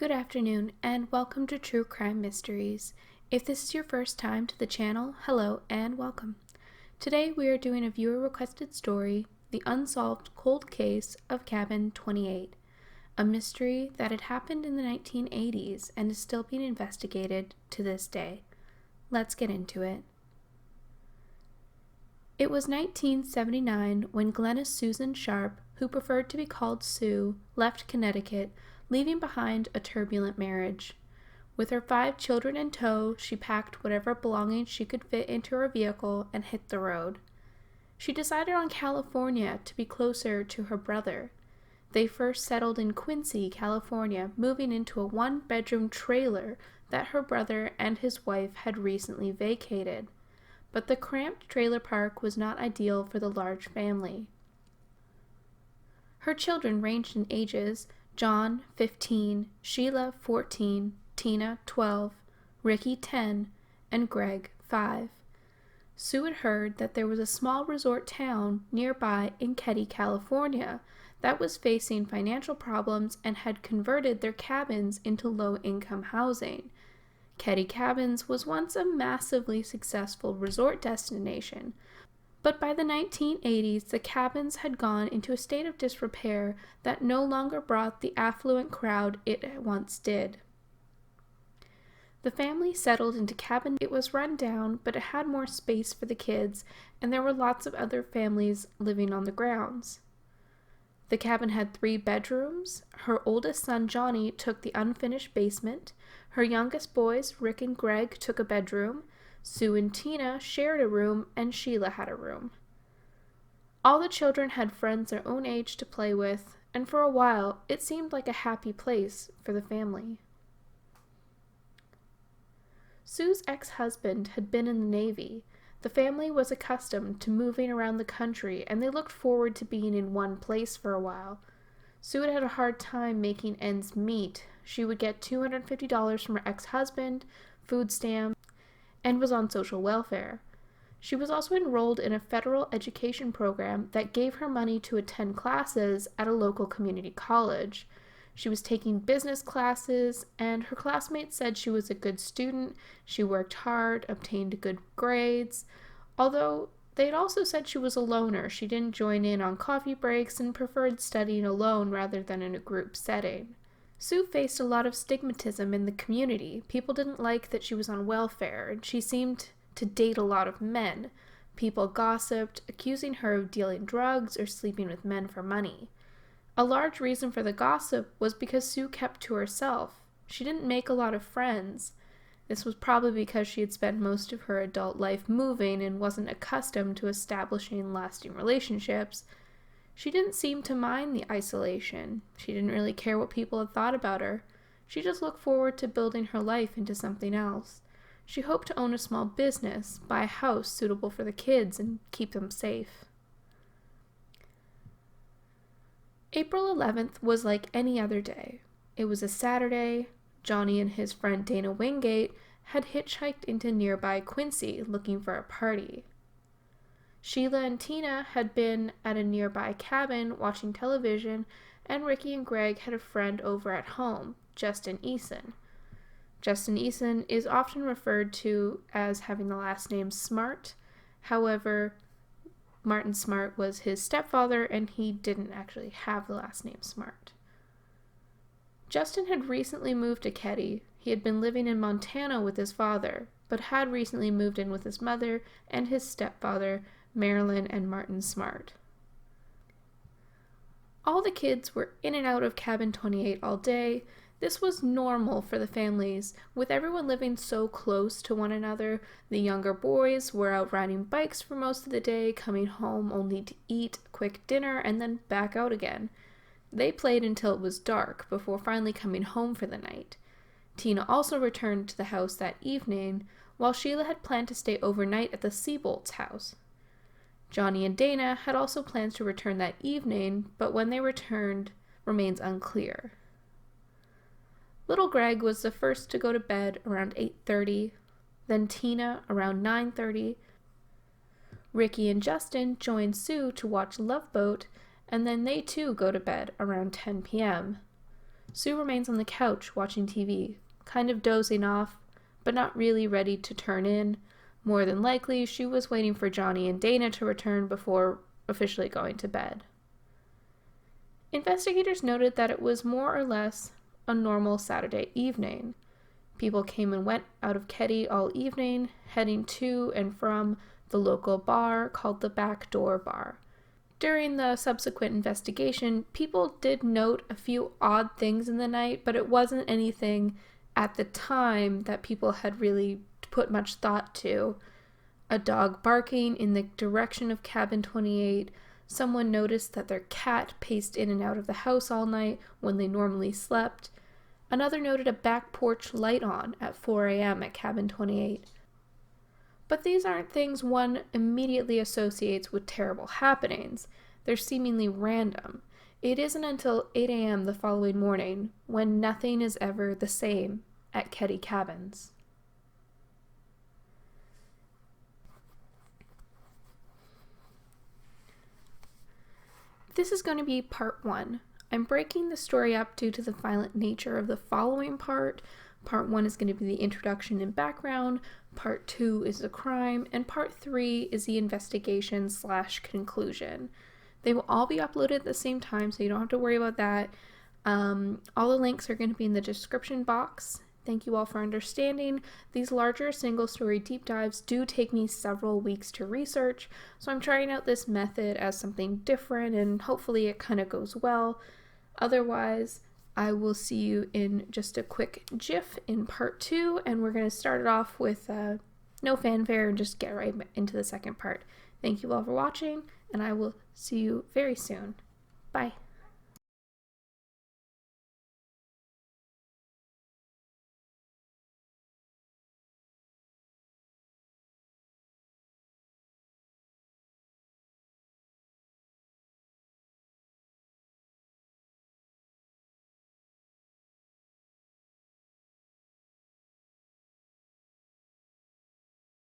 Good afternoon, and welcome to True Crime Mysteries. If this is your first time to the channel, hello and welcome. Today we are doing a viewer-requested story, The Unsolved Cold Case of Cabin 28, a mystery that had happened in the 1980s and is still being investigated to this day. Let's get into it. It was 1979 when Glennis Susan Sharp, who preferred to be called Sue, left Connecticut, leaving behind a turbulent marriage. With her 5 children in tow, she packed whatever belongings she could fit into her vehicle and hit the road. She decided on California to be closer to her brother. They first settled in Quincy, California, moving into a 1-bedroom trailer that her brother and his wife had recently vacated. But the cramped trailer park was not ideal for the large family. Her children ranged in ages: John, 15, Sheila, 14, Tina, 12, Ricky, 10, and Greg, 5. Sue had heard that there was a small resort town nearby in Keddie, California, that was facing financial problems and had converted their cabins into low-income housing. Keddie Cabins was once a massively successful resort destination, but by the 1980s, the cabins had gone into a state of disrepair that no longer brought the affluent crowd it once did. The family settled into cabin. It was run down, but it had more space for the kids, and there were lots of other families living on the grounds. The cabin had 3 bedrooms. Her oldest son, Johnny, took the unfinished basement. Her youngest boys, Rick and Greg, took a bedroom. Sue and Tina shared a room, and Sheila had a room. All the children had friends their own age to play with, and for a while it seemed like a happy place for the family. Sue's ex-husband had been in the Navy. The family was accustomed to moving around the country, and they looked forward to being in one place for a while. Sue had a hard time making ends meet. She would get $250 from her ex-husband, food stamps, and was on social welfare. She was also enrolled in a federal education program that gave her money to attend classes at a local community college. She was taking business classes, and her classmates said she was a good student. She worked hard, obtained good grades, although they'd also said she was a loner. She didn't join in on coffee breaks and preferred studying alone rather than in a group setting. Sue faced a lot of stigmatism in the community. People didn't like that she was on welfare, and she seemed to date a lot of men. People gossiped, accusing her of dealing drugs or sleeping with men for money. A large reason for the gossip was because Sue kept to herself. She didn't make a lot of friends. This was probably because she had spent most of her adult life moving and wasn't accustomed to establishing lasting relationships. She didn't seem to mind the isolation. She didn't really care what people had thought about her. She just looked forward to building her life into something else. She hoped to own a small business, buy a house suitable for the kids, and keep them safe. April 11th was like any other day. It was a Saturday. Johnny and his friend Dana Wingate had hitchhiked into nearby Quincy looking for a party. Sheila and Tina had been at a nearby cabin watching television, and Ricky and Greg had a friend over at home, Justin Eason. Justin Eason is often referred to as having the last name Smart. However, Martin Smart was his stepfather, and he didn't actually have the last name Smart. Justin had recently moved to Keddie. He had been living in Montana with his father, but had recently moved in with his mother and his stepfather, Marilyn and Martin Smart. All the kids were in and out of Cabin 28 all day. This was normal for the families, with everyone living so close to one another. The younger boys were out riding bikes for most of the day, coming home only to eat a quick dinner and then back out again. They played until it was dark before finally coming home for the night. Tina also returned to the house that evening, while Sheila had planned to stay overnight at the Seabolt's house. Johnny and Dana had also plans to return that evening, but when they returned remains unclear. Little Greg was the first to go to bed around 8:30, then Tina around 9:30. Ricky and Justin joined Sue to watch Love Boat, and then they too go to bed around 10 p.m. Sue remains on the couch watching TV, kind of dozing off, but not really ready to turn in. More than likely, she was waiting for Johnny and Dana to return before officially going to bed. Investigators noted that it was more or less a normal Saturday evening. People came and went out of Keddie all evening, heading to and from the local bar called the Backdoor Bar. During the subsequent investigation, people did note a few odd things in the night, but it wasn't anything at the time that people had really put much thought to. A dog barking in the direction of Cabin 28. Someone noticed that their cat paced in and out of the house all night when they normally slept. Another noted a back porch light on at 4 a.m. at Cabin 28. But these aren't things one immediately associates with terrible happenings. They're seemingly random. It isn't until 8 a.m. the following morning when nothing is ever the same at Keddie Cabins. This is going to be part 1. I'm breaking the story up due to the violent nature of the following part. Part 1 is going to be the introduction and background, part 2 is the crime, and part 3 is the investigation/conclusion. They will all be uploaded at the same time, so you don't have to worry about that. All the links are going to be in the description box. Thank you all for understanding. These larger single story deep dives do take me several weeks to research, so I'm trying out this method as something different and hopefully it kind of goes well. Otherwise, I will see you in just a quick GIF in part 2, and we're going to start it off with no fanfare and just get right into the second part. Thank you all for watching, and I will see you very soon. Bye.